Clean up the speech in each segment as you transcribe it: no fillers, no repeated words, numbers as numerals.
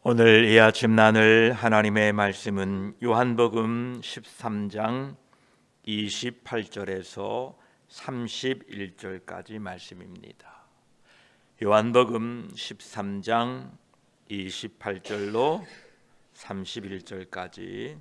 오늘 이 아침 나눌 하나님의 말씀은 요한복음 13장 28절에서 31절까지 말씀입니다. 요한복음 13장 28절로 31절까지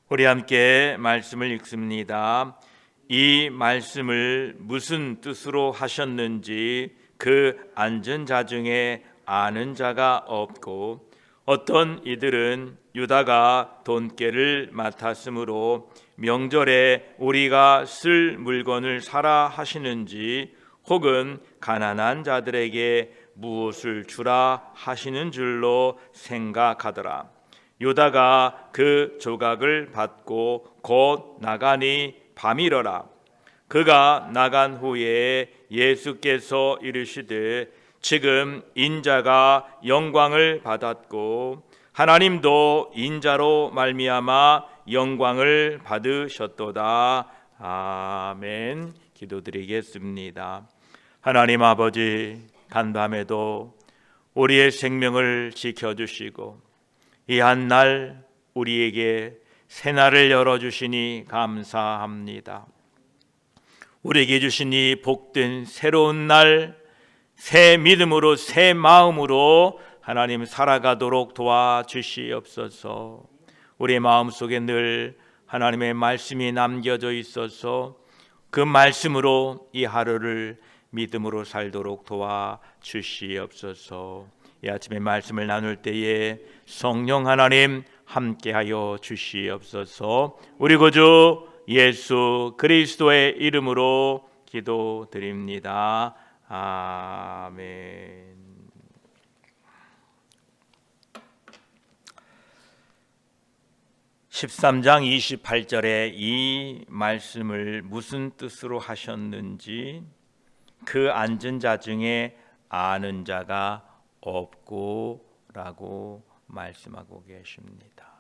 우리 함께 말씀을 읽습니다. 이 말씀을 무슨 뜻으로 하셨는지 그 앉은 자 중에 아는 자가 없고 어떤 이들은 유다가 돈깨를 맡았으므로 명절에 우리가 쓸 물건을 사라 하시는지 혹은 가난한 자들에게 무엇을 주라 하시는 줄로 생각하더라. 유다가 그 조각을 받고 곧 나가니 밤이러라. 그가 나간 후에 예수께서 이르시되 지금 인자가 영광을 받았고 하나님도 인자로 말미암아 영광을 받으셨도다. 아멘. 기도드리겠습니다. 하나님 아버지, 간밤에도 우리의 생명을 지켜주시고 이 한 날 우리에게 새날을 열어주시니 감사합니다. 우리에게 주신 이 복된 새로운 날, 새 믿음으로 새 마음으로 하나님 살아가도록 도와주시옵소서. 우리의 마음속에 늘 하나님의 말씀이 남겨져 있어서 그 말씀으로 이 하루를 믿음으로 살도록 도와주시옵소서. 이 아침에 말씀을 나눌 때에 성령 하나님 함께하여 주시옵소서. 우리 구주 예수 그리스도의 이름으로 기도드립니다. 아멘. (13장 28절에) 이 말씀을 무슨 뜻으로 하셨는지 그 앉은 자 중에 아는 자가 없고 라고 말씀하고 계십니다.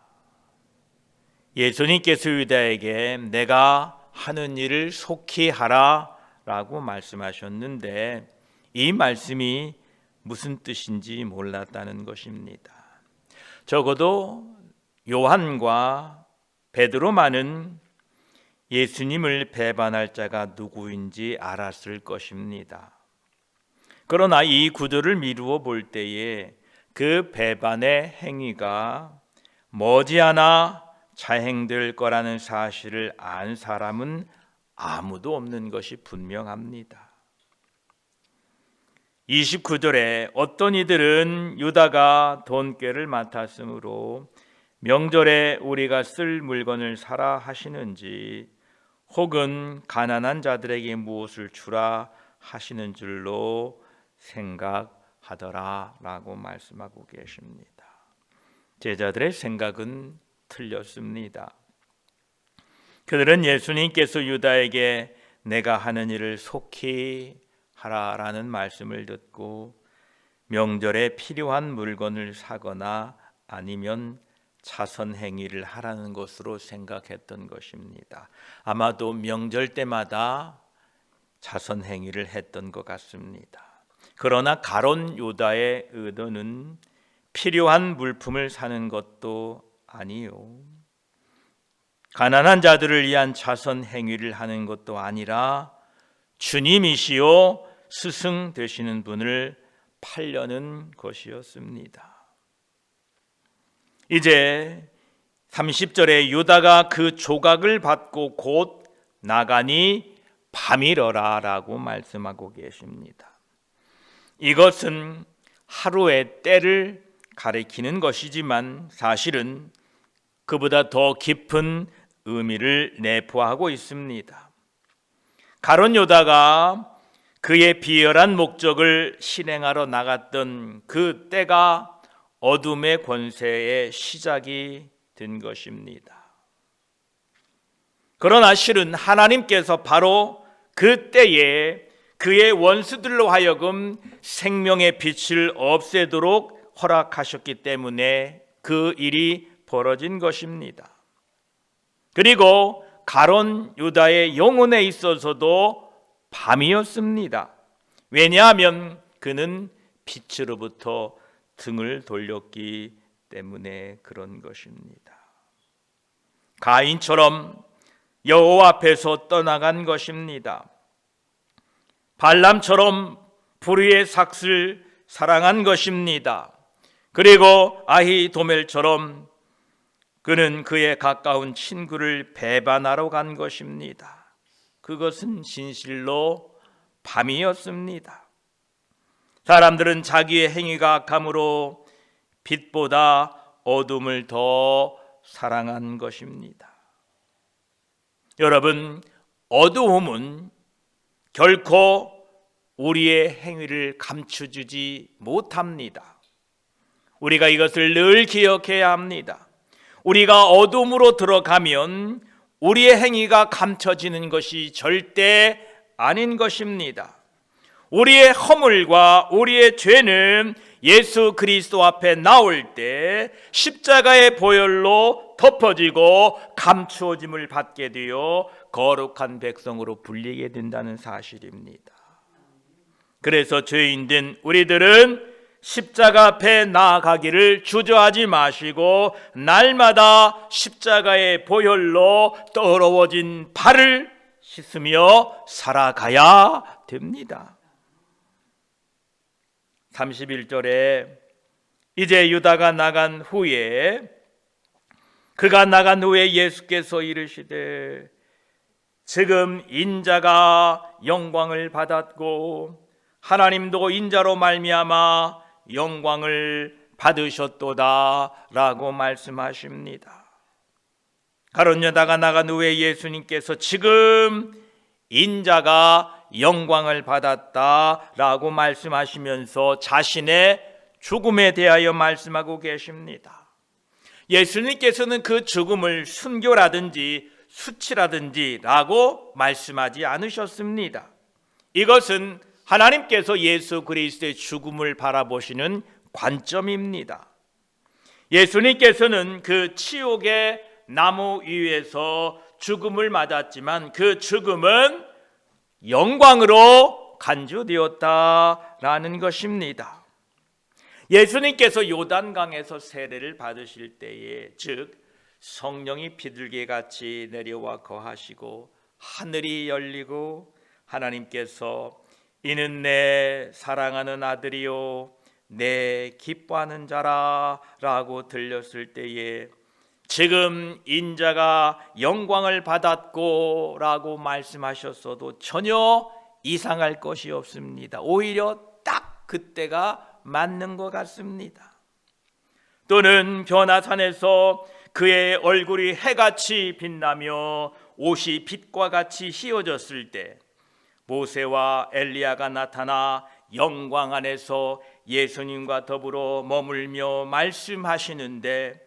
예수님께서 유다에게 내가 하는 일을 속히 하라 라고 말씀하셨는데 이 말씀이 무슨 뜻인지 몰랐다는 것입니다. 적어도 요한과 베드로만은 예수님을 배반할 자가 누구인지 알았을 것입니다. 그러나 이 구절을 미루어 볼 때에 그 배반의 행위가 머지않아 자행될 거라는 사실을 안 사람은 아무도 없는 것이 분명합니다. 29절에 어떤 이들은 유다가 돈깨를 맡았으므로 명절에 우리가 쓸 물건을 사라 하시는지 혹은 가난한 자들에게 무엇을 주라 하시는 줄로 생각하더라 라고 말씀하고 계십니다. 제자들의 생각은 틀렸습니다. 그들은 예수님께서 유다에게 내가 하는 일을 속히 하라라는 말씀을 듣고 명절에 필요한 물건을 사거나 아니면 자선 행위를 하라는 것으로 생각했던 것입니다. 아마도 명절 때마다 자선 행위를 했던 것 같습니다. 그러나 가룟 유다의 의도는 필요한 물품을 사는 것도 아니요, 가난한 자들을 위한 자선 행위를 하는 것도 아니라 주님이시요 스승 되시는 분을 팔려는 것이었습니다. 이제 30절에 유다가 그 조각을 받고 곧 나가니 밤이러라 라고 말씀하고 계십니다. 이것은 하루의 때를 가리키는 것이지만 사실은 그보다 더 깊은 의미를 내포하고 있습니다. 가룟 유다가 그의 비열한 목적을 실행하러 나갔던 그 때가 어둠의 권세의 시작이 된 것입니다. 그러나 실은 하나님께서 바로 그 때에 그의 원수들로 하여금 생명의 빛을 없애도록 허락하셨기 때문에 그 일이 벌어진 것입니다. 그리고 가룟 유다의 영혼에 있어서도 밤이었습니다. 왜냐하면 그는 빛으로부터 등을 돌렸기 때문에 그런 것입니다. 가인처럼 여호와 앞에서 떠나간 것입니다. 발람처럼 불의의 삭슬 사랑한 것입니다. 그리고 아히도멜처럼 그는 그의 가까운 친구를 배반하러 간 것입니다. 그것은 진실로 밤이었습니다. 사람들은 자기의 행위가 악함으로 빛보다 어둠을 더 사랑한 것입니다. 여러분, 어두움은 결코 우리의 행위를 감춰주지 못합니다. 우리가 이것을 늘 기억해야 합니다. 우리가 어둠으로 들어가면 우리의 행위가 감춰지는 것이 절대 아닌 것입니다. 우리의 허물과 우리의 죄는 예수 그리스도 앞에 나올 때 십자가의 보혈로 덮어지고 감추어짐을 받게 되어 거룩한 백성으로 불리게 된다는 사실입니다. 그래서 죄인된 우리들은 십자가 앞에 나아가기를 주저하지 마시고 날마다 십자가의 보혈로 더러워진 발을 씻으며 살아가야 됩니다. 31절에 이제 유다가 나간 후에 그가 나간 후에 예수께서 이르시되 지금 인자가 영광을 받았고 하나님도 인자로 말미암아 영광을 받으셨도다 라고 말씀하십니다. 가룟 유다가 나간 후에 예수님께서 지금 인자가 영광을 받았다 라고 말씀하시면서 자신의 죽음에 대하여 말씀하고 계십니다. 예수님께서는 그 죽음을 순교라든지 수치라든지 라고 말씀하지 않으셨습니다. 이것은 하나님께서 예수 그리스도의 죽음을 바라보시는 관점입니다. 예수님께서는 그 치욕의 나무 위에서 죽음을 맞았지만 그 죽음은 영광으로 간주되었다라는 것입니다. 예수님께서 요단강에서 세례를 받으실 때에 즉 성령이 비둘기같이 내려와 거하시고 하늘이 열리고 하나님께서 이는 내 사랑하는 아들이요 내 기뻐하는 자라 라고 들렸을 때에 지금 인자가 영광을 받았고 라고 말씀하셨어도 전혀 이상할 것이 없습니다. 오히려 딱 그때가 맞는 것 같습니다. 또는 변화산에서 그의 얼굴이 해같이 빛나며 옷이 빛과 같이 휘어졌을 때 모세와 엘리야가 나타나 영광 안에서 예수님과 더불어 머물며 말씀하시는데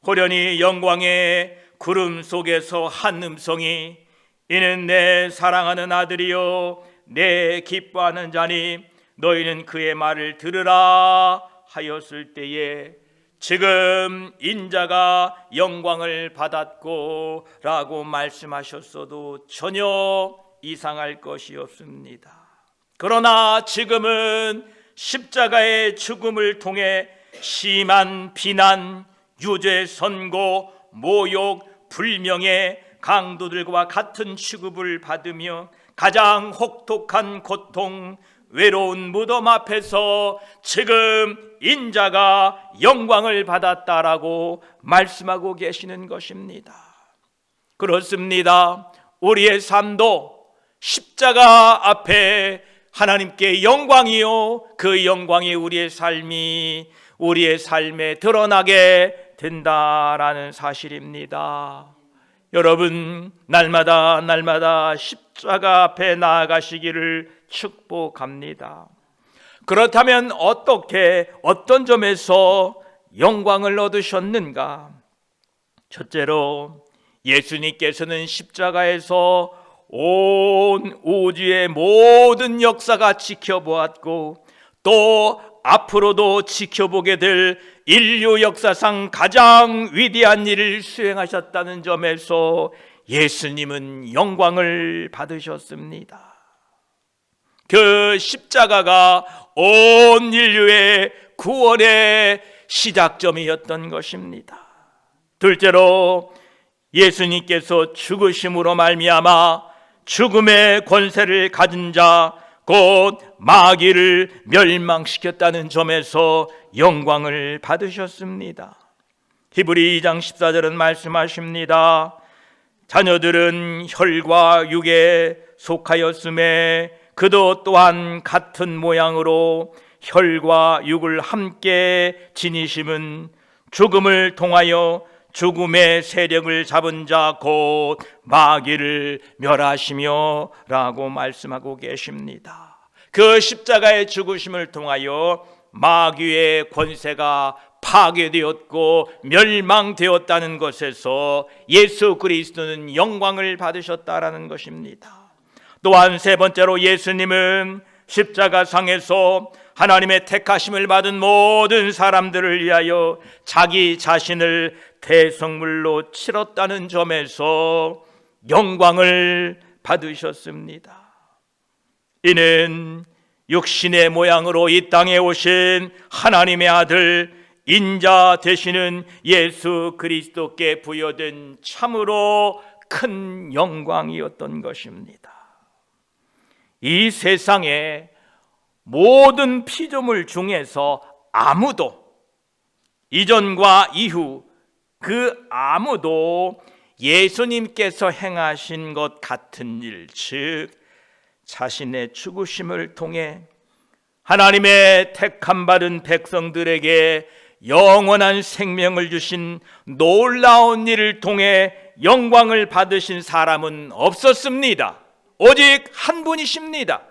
호련히 영광의 구름 속에서 한 음성이 이는 내 사랑하는 아들이요 내 기뻐하는 자니 너희는 그의 말을 들으라 하였을 때에 지금 인자가 영광을 받았고 라고 말씀하셨어도 전혀 이상할 것이 없습니다. 그러나 지금은 십자가의 죽음을 통해 심한 비난, 유죄 선고, 모욕, 불명예, 강도들과 같은 취급을 받으며 가장 혹독한 고통, 외로운 무덤 앞에서 지금 인자가 영광을 받았다라고 말씀하고 계시는 것입니다. 그렇습니다. 우리의 삶도 십자가 앞에 하나님께 영광이요 그 영광이 우리의 삶에 드러나게 된다라는 사실입니다. 여러분 날마다 십자가 앞에 나아가시기를 축복합니다. 그렇다면 어떤 점에서 영광을 얻으셨는가? 첫째로 예수님께서는 십자가에서 온 우주의 모든 역사가 지켜보았고 또 앞으로도 지켜보게 될 인류 역사상 가장 위대한 일을 수행하셨다는 점에서 예수님은 영광을 받으셨습니다. 그 십자가가 온 인류의 구원의 시작점이었던 것입니다. 둘째로 예수님께서 죽으심으로 말미암아 죽음의 권세를 가진 자 곧 마귀를 멸망시켰다는 점에서 영광을 받으셨습니다. 히브리 2장 14절은 말씀하십니다. 자녀들은 혈과 육에 속하였음에 그도 또한 같은 모양으로 혈과 육을 함께 지니심은 죽음을 통하여 죽음의 세력을 잡은 자 곧 마귀를 멸하시며 라고 말씀하고 계십니다. 그 십자가의 죽으심을 통하여 마귀의 권세가 파괴되었고 멸망되었다는 것에서 예수 그리스도는 영광을 받으셨다라는 것입니다. 또한 세 번째로 예수님은 십자가상에서 하나님의 택하심을 받은 모든 사람들을 위하여 자기 자신을 대성물로 치렀다는 점에서 영광을 받으셨습니다. 이는 육신의 모양으로 이 땅에 오신 하나님의 아들 인자 되시는 예수 그리스도께 부여된 참으로 큰 영광이었던 것입니다. 이 세상에 모든 피조물 중에서 아무도 이전과 이후 그 아무도 예수님께서 행하신 것 같은 일, 즉 자신의 죽으심을 통해 하나님의 택함 받은 백성들에게 영원한 생명을 주신 놀라운 일을 통해 영광을 받으신 사람은 없었습니다. 오직 한 분이십니다.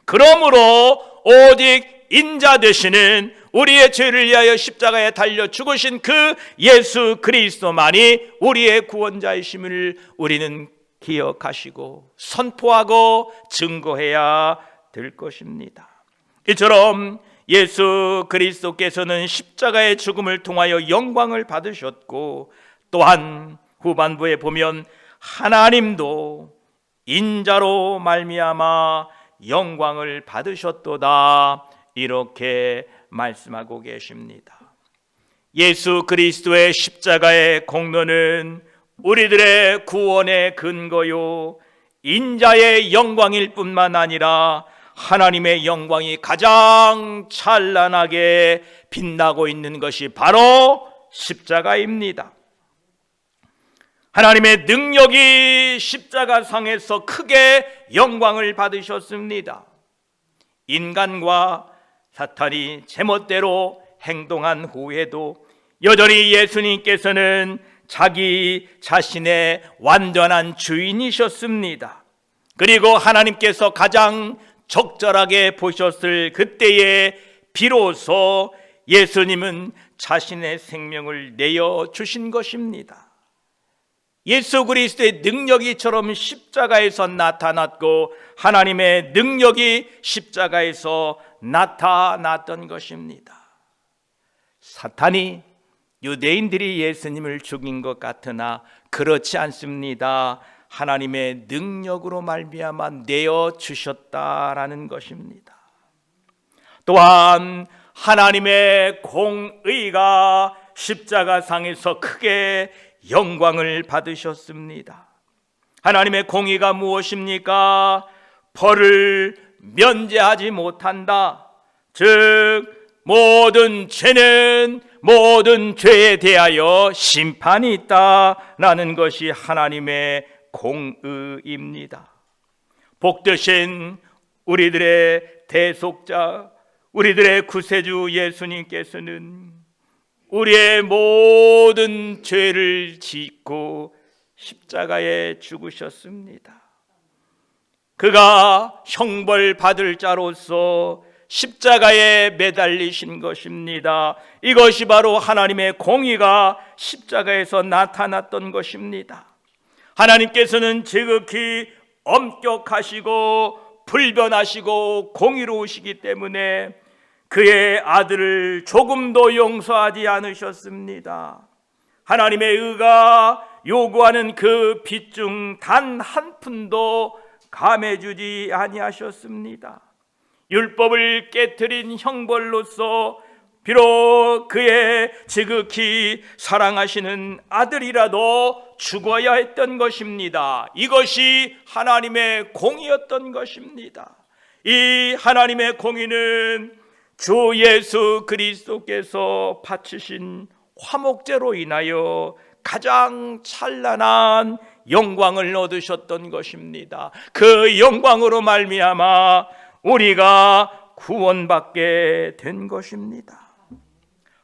그러므로 오직 인자 되시는 우리의 죄를 위하여 십자가에 달려 죽으신 그 예수 그리스도만이 우리의 구원자이심을 우리는 기억하시고 선포하고 증거해야 될 것입니다. 이처럼 예수 그리스도께서는 십자가의 죽음을 통하여 영광을 받으셨고, 또한 후반부에 보면 하나님도 인자로 말미암아 영광을 받으셨도다 이렇게 말씀하고 계십니다. 예수 그리스도의 십자가의 공로는 우리들의 구원의 근거요 인자의 영광일 뿐만 아니라 하나님의 영광이 가장 찬란하게 빛나고 있는 것이 바로 십자가입니다. 하나님의 능력이 십자가상에서 크게 영광을 받으셨습니다. 인간과 사탄이 제멋대로 행동한 후에도 여전히 예수님께서는 자기 자신의 완전한 주인이셨습니다. 그리고 하나님께서 가장 적절하게 보셨을 그때에 비로소 예수님은 자신의 생명을 내어 주신 것입니다. 예수 그리스도의 능력이 이처럼 십자가에서 나타났고 하나님의 능력이 십자가에서 나타났던 것입니다. 사탄이 유대인들이 예수님을 죽인 것 같으나 그렇지 않습니다. 하나님의 능력으로 말미암아 내어 주셨다라는 것입니다. 또한 하나님의 공의가 십자가상에서 크게 영광을 받으셨습니다. 하나님의 공의가 무엇입니까? 벌을 면제하지 못한다. 즉 모든 죄는 모든 죄에 대하여 심판이 있다라는 것이 하나님의 공의입니다. 복되신 우리들의 대속자, 우리들의 구세주 예수님께서는 우리의 모든 죄를 짓고 십자가에 죽으셨습니다. 그가 형벌 받을 자로서 십자가에 매달리신 것입니다. 이것이 바로 하나님의 공의가 십자가에서 나타났던 것입니다. 하나님께서는 지극히 엄격하시고 불변하시고 공의로우시기 때문에 그의 아들을 조금도 용서하지 않으셨습니다. 하나님의 의가 요구하는 그 빚 중 단 한 푼도 감해주지 아니하셨습니다. 율법을 깨트린 형벌로서 비록 그의 지극히 사랑하시는 아들이라도 죽어야 했던 것입니다. 이것이 하나님의 공의였던 것입니다. 이 하나님의 공의는 주 예수 그리스도께서 바치신 화목제로 인하여 가장 찬란한 영광을 얻으셨던 것입니다. 그 영광으로 말미암아 우리가 구원받게 된 것입니다.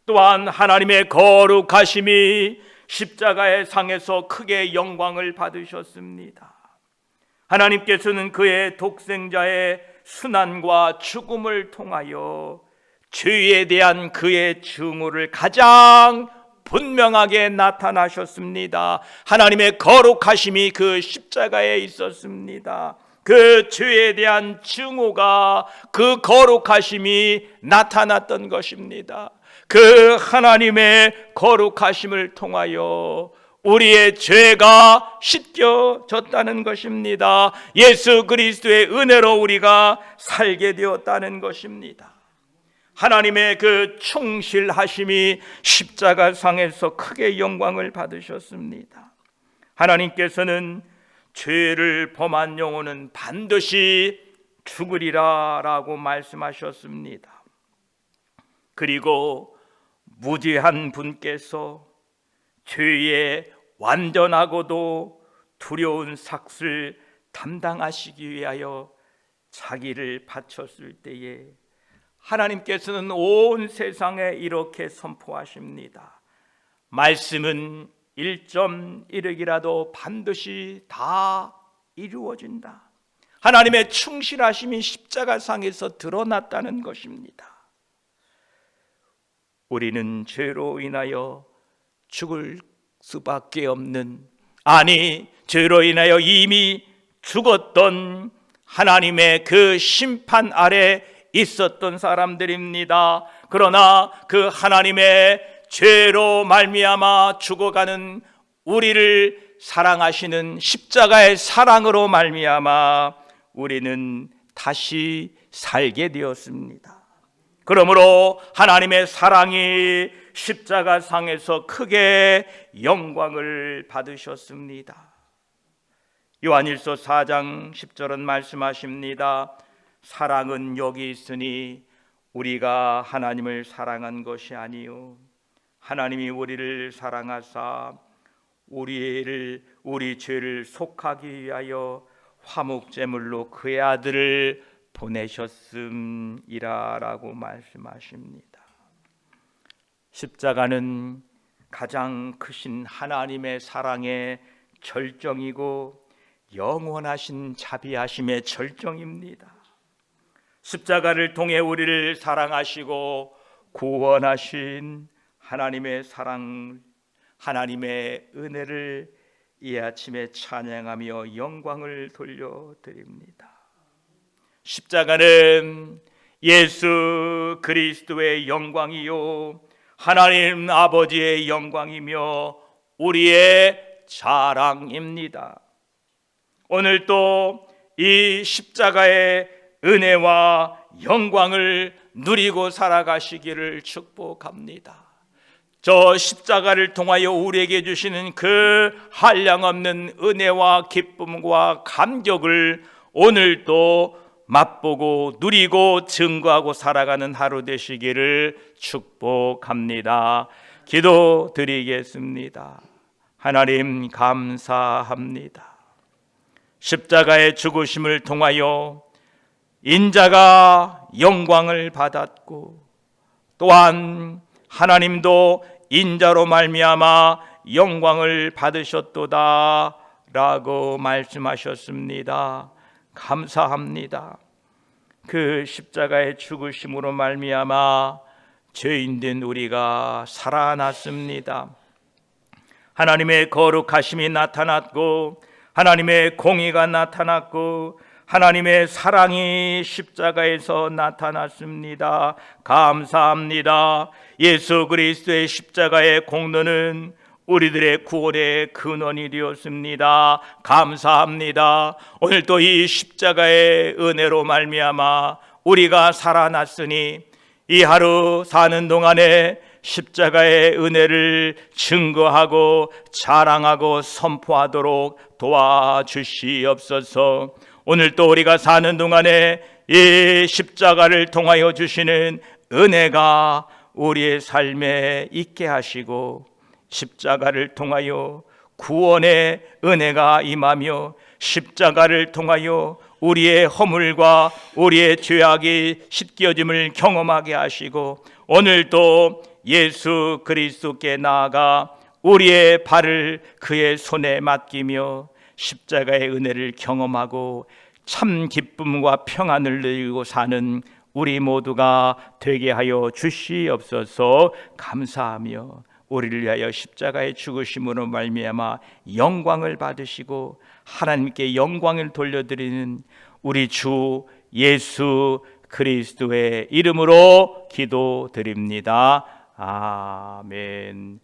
또한 하나님의 거룩하심이 십자가의 상에서 크게 영광을 받으셨습니다. 하나님께서는 그의 독생자의 순환과 죽음을 통하여 죄에 대한 그의 증오를 가장 분명하게 나타나셨습니다. 하나님의 거룩하심이 그 십자가에 있었습니다. 그 죄에 대한 증오가, 그 거룩하심이 나타났던 것입니다. 그 하나님의 거룩하심을 통하여 우리의 죄가 씻겨졌다는 것입니다. 예수 그리스도의 은혜로 우리가 살게 되었다는 것입니다. 하나님의 그 충실하심이 십자가상에서 크게 영광을 받으셨습니다. 하나님께서는 죄를 범한 영혼은 반드시 죽으리라 라고 말씀하셨습니다. 그리고 무죄한 분께서 죄의 완전하고도 두려운 삭을 담당하시기 위하여 자기를 바쳤을 때에 하나님께서는 온 세상에 이렇게 선포하십니다. 말씀은 1.1획이라도 반드시 다 이루어진다. 하나님의 충실하심이 십자가상에서 드러났다는 것입니다. 우리는 죄로 인하여 죽을 수밖에 없는, 아니 죄로 인하여 이미 죽었던 하나님의 그 심판 아래 있었던 사람들입니다. 그러나 그 하나님의 죄로 말미암아 죽어가는 우리를 사랑하시는 십자가의 사랑으로 말미암아 우리는 다시 살게 되었습니다. 그러므로 하나님의 사랑이 십자가상에서 크게 영광을 받으셨습니다. 요한일서 4장 10절은 말씀하십니다. 사랑은 여기 있으니 우리가 하나님을 사랑한 것이 아니요 하나님이 우리를 사랑하사 우리 죄를 속하기 위하여 화목제물로 그의 아들을 보내셨음이라 라고 말씀하십니다. 십자가는 가장 크신 하나님의 사랑의 절정이고 영원하신 자비하심의 절정입니다. 십자가를 통해 우리를 사랑하시고 구원하신 하나님의 사랑, 하나님의 은혜를 이 아침에 찬양하며 영광을 돌려드립니다. 십자가는 예수 그리스도의 영광이요 하나님 아버지의 영광이며 우리의 자랑입니다. 오늘 또 이 십자가의 은혜와 영광을 누리고 살아가시기를 축복합니다. 저 십자가를 통하여 우리에게 주시는 그 한량없는 은혜와 기쁨과 감격을 오늘도 맛보고 누리고 증거하고 살아가는 하루 되시기를 축복합니다. 기도드리겠습니다. 하나님 감사합니다. 십자가의 죽으심을 통하여 인자가 영광을 받았고 또한 하나님도 인자로 말미암아 영광을 받으셨도다 라고 말씀하셨습니다. 감사합니다. 그 십자가의 죽으심으로 말미암아 죄인된 우리가 살아났습니다. 하나님의 거룩하심이 나타났고 하나님의 공의가 나타났고 하나님의 사랑이 십자가에서 나타났습니다. 감사합니다. 예수 그리스도의 십자가의 공로는 우리들의 구원의 근원이 되었습니다. 감사합니다. 오늘 또 이 십자가의 은혜로 말미암아 우리가 살아났으니 이 하루 사는 동안에 십자가의 은혜를 증거하고 자랑하고 선포하도록 도와주시옵소서. 오늘 또 우리가 사는 동안에 이 십자가를 통하여 주시는 은혜가 우리의 삶에 있게 하시고, 십자가를 통하여 구원의 은혜가 임하며 십자가를 통하여 우리의 허물과 우리의 죄악이 씻겨짐을 경험하게 하시고, 오늘도 예수 그리스도께 나아가 우리의 발을 그의 손에 맡기며 십자가의 은혜를 경험하고 참 기쁨과 평안을 누리고 사는 우리 모두가 되게 하여 주시옵소서. 감사하며 우리를 위하여 십자가의 죽으심으로 말미암아 영광을 받으시고 하나님께 영광을 돌려드리는 우리 주 예수 그리스도의 이름으로 기도드립니다. 아멘.